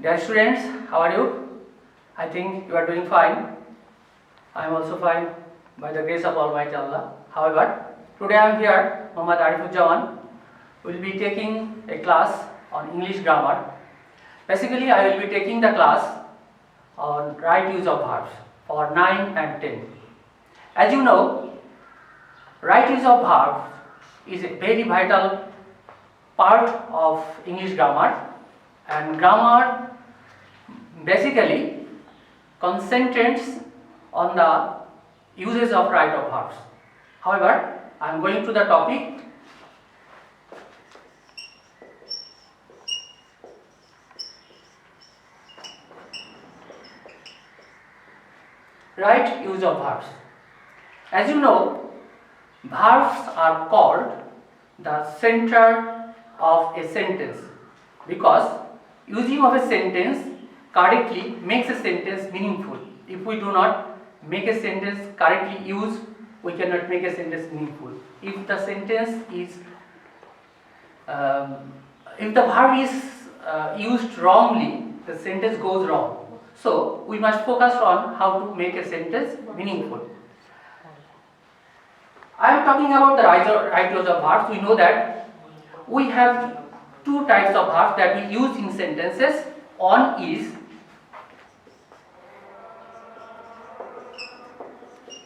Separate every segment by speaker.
Speaker 1: Dear students, how are you? I think you are doing fine. I am also fine by the grace of Almighty Allah. However, today I am here, Muhammad Arifuzzaman, will be taking a class on English grammar. Basically, I will be taking the class on right use of verbs for 9 and 10. As you know, right use of verbs is a very vital part of English grammar, and grammar basically concentrates on the uses of right of verbs. However, I am going to the topic. Right use of verbs. As you know, verbs are called the center of a sentence because using of a sentence correctly makes a sentence meaningful. If we do not make a sentence correctly used, we cannot make a sentence meaningful. If the sentence is, if the verb is used wrongly, the sentence goes wrong. So we must focus on how to make a sentence meaningful. I am talking about the right use of verbs. We know that we have two types of verbs that we use in sentences. One is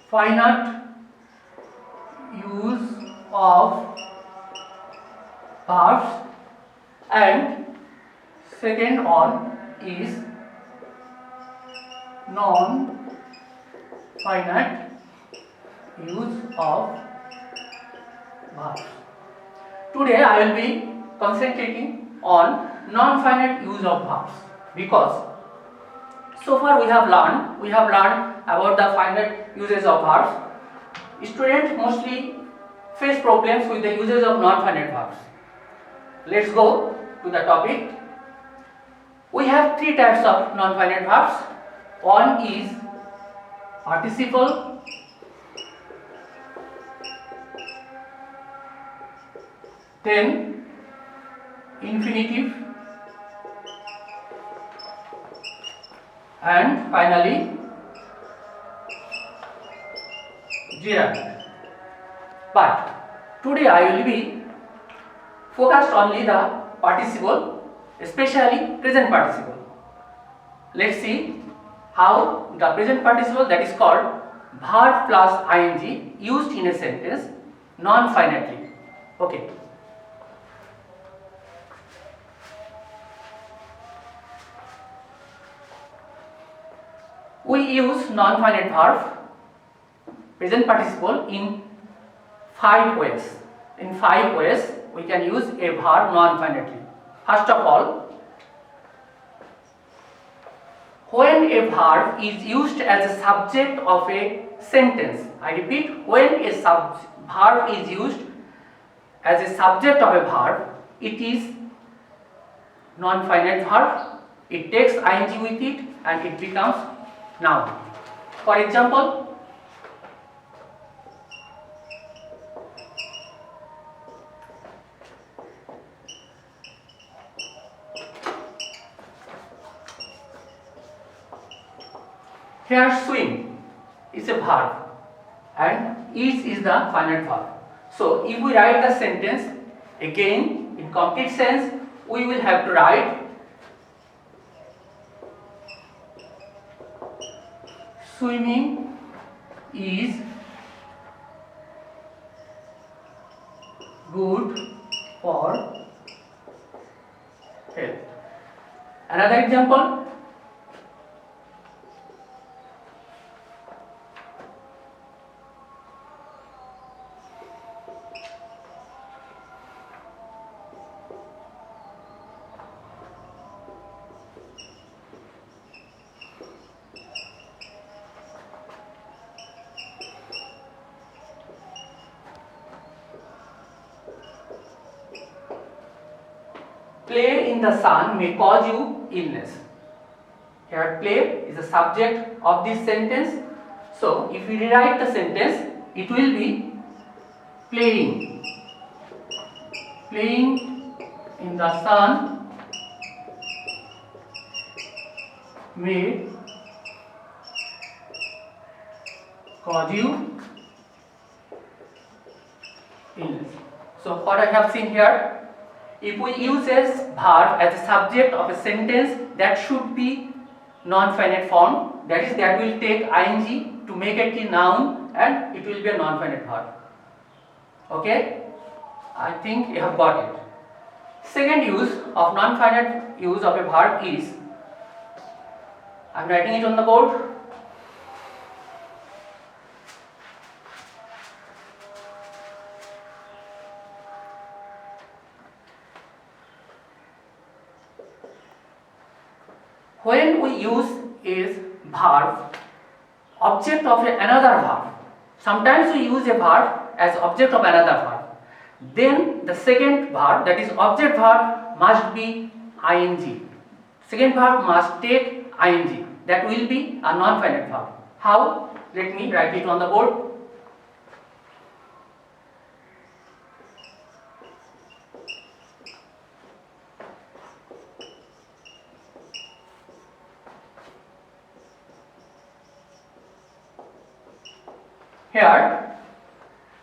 Speaker 1: finite use of verbs and second one is non-finite use of verbs. Today I will be concentrating on non-finite use of verbs because so far we have learned about the finite uses of verbs. Students mostly face problems with the uses of non-finite verbs. Let's go to the topic. We have three types of non-finite verbs. One is participle, then infinitive, and finally gerund. But today I will be focused only the participle, especially present participle. Let's see how the present participle, that is called verb plus ing, used in a sentence non-finitely. Okay. We use non-finite verb present participle in 5 ways. In 5 ways we can use a verb non-finitely. First of all, when a verb is used as a subject of a sentence. I repeat, when a verb is used as a subject of a verb, it is non-finite verb. It takes ing with it and it becomes noun. For example, here swim is a verb and eat is the finite verb. So if we write the sentence again in complete sense, we will have to write swimming is good for health. Another example, play in the sun may cause you illness. Here play is the subject of this sentence. So if we rewrite the sentence, it will be playing in the sun may cause you illness. So what I have seen here, if we use as verb as a subject of a sentence that should be non-finite form, that is, that will take ing to make it a noun and it will be a non-finite verb. Okay, I think you have got it. Second use of non-finite use of a verb is, I am writing it on the board. When we use is verb object of another verb, sometimes we use a verb as object of another verb, then the second verb, that is object verb, must be ing. Second verb must take ing. That will be a non-finite verb. How? Let me write it on the board. Here,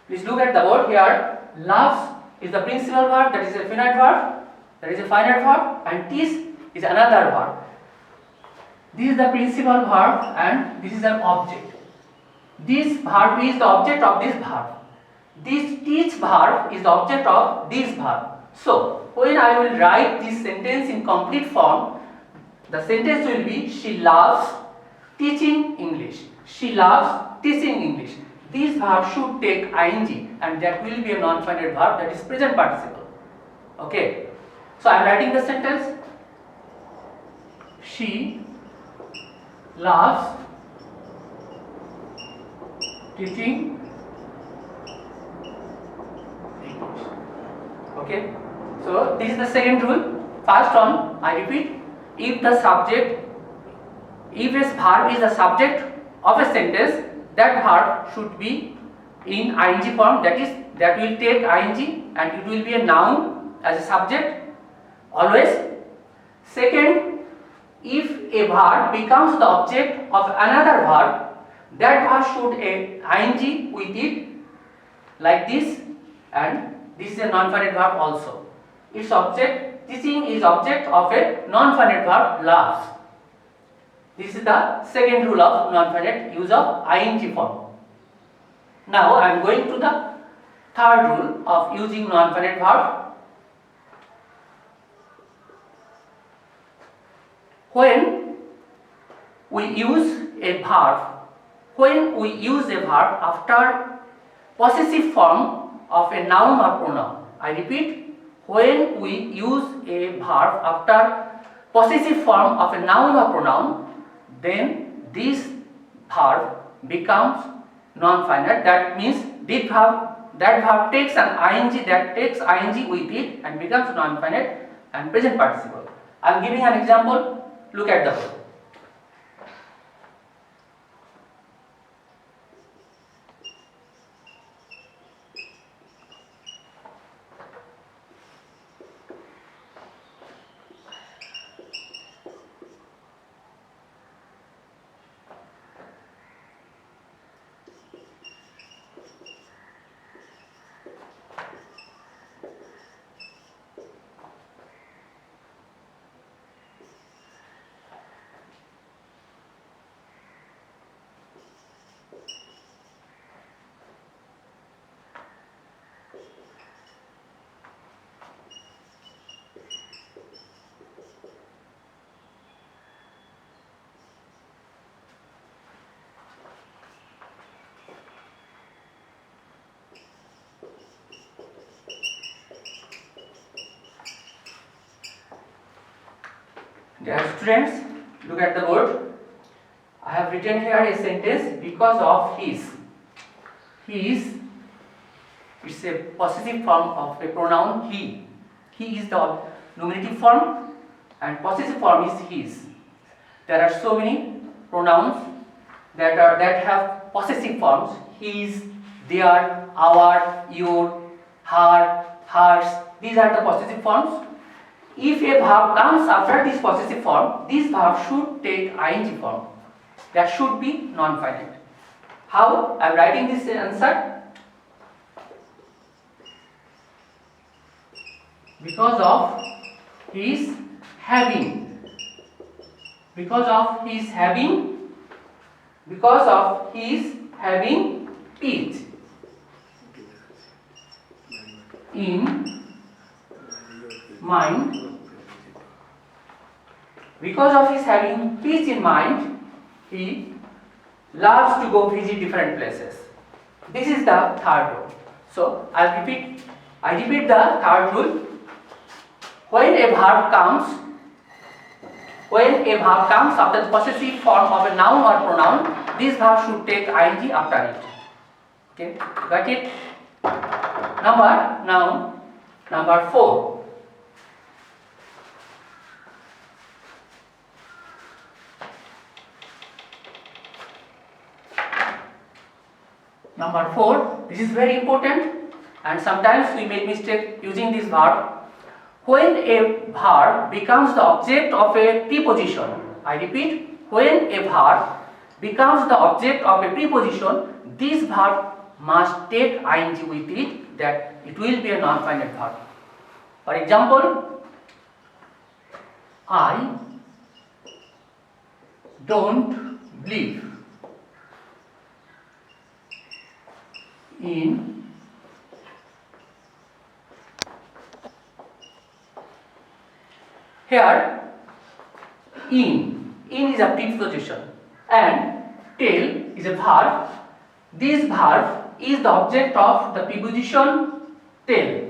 Speaker 1: please look at the board. Here, loves is the principal verb, that is a finite verb, and tease is another verb. This is the principal verb and this is an object. This verb is the object of this verb. This teach verb is the object of this verb. So, when I will write this sentence in complete form, the sentence will be, she loves teaching English. She loves teaching English. This verb should take ing and that will be a non-finite verb, that is present participle. Okay. So I am writing the sentence. She loves teaching English. Okay. So this is the second rule. First one, I repeat, if the subject, if this verb is the subject of a sentence, that verb should be in ing form, that is, that will take ing and it will be a noun as a subject always. Second, if a verb becomes the object of another verb, that verb should add ing with it, like this, and this is a non-finite verb also. Its object, teaching is object of a non-finite verb, loves. This is the second rule of non-finite use of ing form. Now I am going to the third rule of using non-finite verb. When we use a verb after possessive form of a noun or pronoun. I repeat, when we use a verb after possessive form of a noun or pronoun, then this verb becomes non-finite. That means that verb takes an ing, that takes ing with it and becomes non-finite and present participle. I am giving an example. Look at the board. Dear students, look at the board. I have written here a sentence, because of his. His, it's a possessive form of a pronoun he. He is the nominative form and possessive form is his. There are so many pronouns that have possessive forms: his, their, our, your, her, hers. These are the possessive forms. if a verb comes after this possessive form, this verb should take ing form. That should be non-finite. How? I am writing this answer. Because of his having. Because of his having. Because of his having peace in mind. Because of his having peace in mind, he loves to go visit different places. This is the third rule. So I repeat the third rule. When a verb comes after the possessive form of a noun or pronoun, this verb should take ing after it. Okay, got it? Number 4. Number 4, this is very important, and sometimes we make mistake using this verb. When a verb becomes the object of a preposition, I repeat, when a verb becomes the object of a preposition, this verb must take ing with it, that it will be a non-finite verb. For example, I don't believe in here. In is a preposition and tell is a verb. This verb is the object of the preposition tell.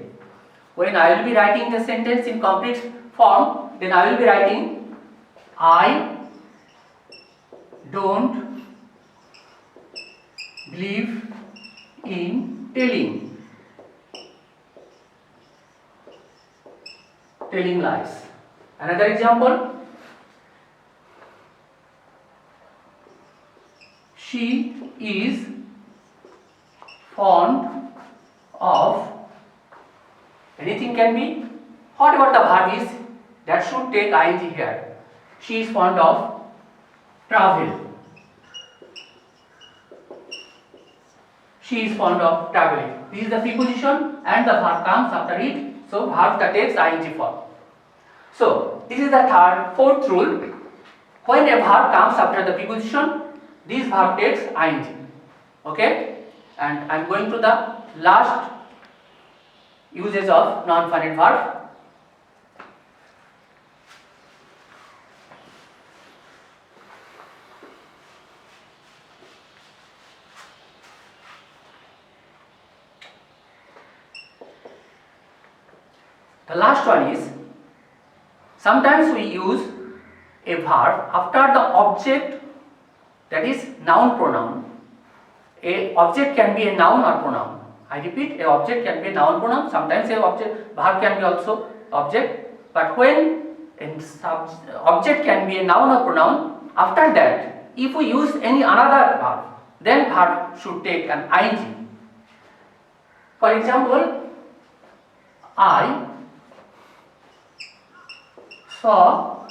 Speaker 1: When I will be writing the sentence in complete form, then I will be writing I don't believe in telling lies. Another example, she is fond of, anything can be, whatever the verb is, that should take ing here. She is fond of travel. She is fond of traveling. This is the preposition and the verb comes after it. So verb that takes ing form. So this is the fourth rule. When a verb comes after the preposition, this verb takes ing. Okay? And I am going to the last uses of non-finite verb. The last one is, sometimes we use a verb after the object, that is noun pronoun. A object can be a noun or pronoun. I repeat, a object can be a noun pronoun. Sometimes a verb can be also object. But when an object can be a noun or pronoun, after that, if we use any another verb, then verb should take an ing. For example, I saw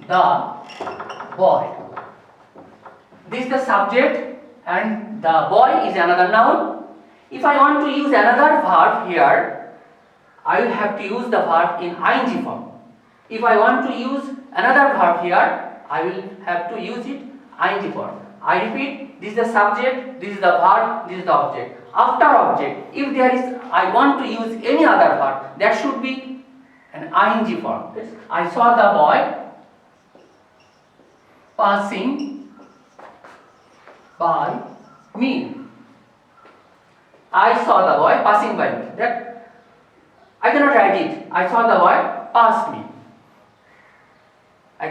Speaker 1: the boy. This is the subject and the boy is another noun. If I want to use another verb here, I will have to use the verb in ing form. If I want to use another verb here, I will have to use it ing form. I repeat, this is the subject, this is the verb, this is the object. After object, if there is, I want to use any other verb, that should be an ing form. I saw the boy passing by me. I saw the boy passing by me. That I cannot write it. I saw the boy pass me. I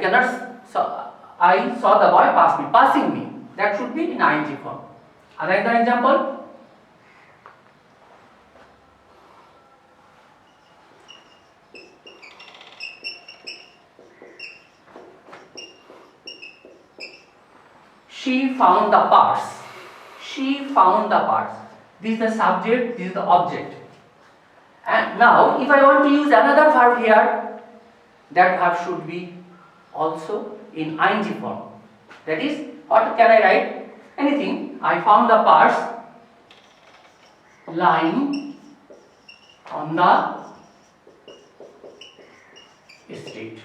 Speaker 1: saw the boy pass me, passing me. That should be in ing form. Another example. She found the purse. She found the purse. This is the subject, this is the object. And now, if I want to use another verb here, that verb should be also in ing form. That is, what can I write? Anything. I found the purse lying on the street.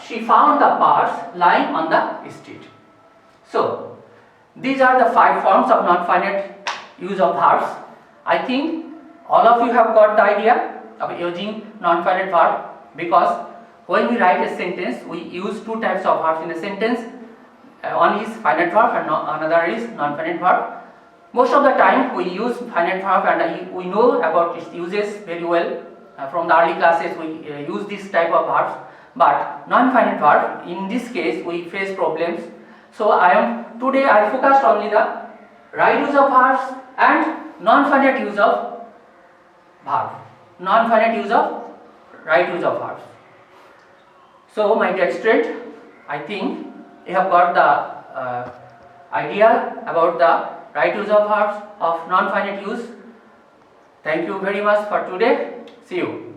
Speaker 1: She found the purse lying on the street. So, these are the 5 forms of non-finite use of verbs. I think all of you have got the idea of using non-finite verb, because when we write a sentence, we use 2 types of verbs in a sentence. One is finite verb and another is non-finite verb. Most of the time we use finite verb, and we know about its uses very well. From the early classes we use this type of verbs. But non-finite verb, in this case we face problems. So today I focused only the right use of verbs and non-finite use of verb. Non-finite use of right use of verbs. So my dear student, I think you have got the idea about the right use of verbs of non-finite use. Thank you very much for today. See you.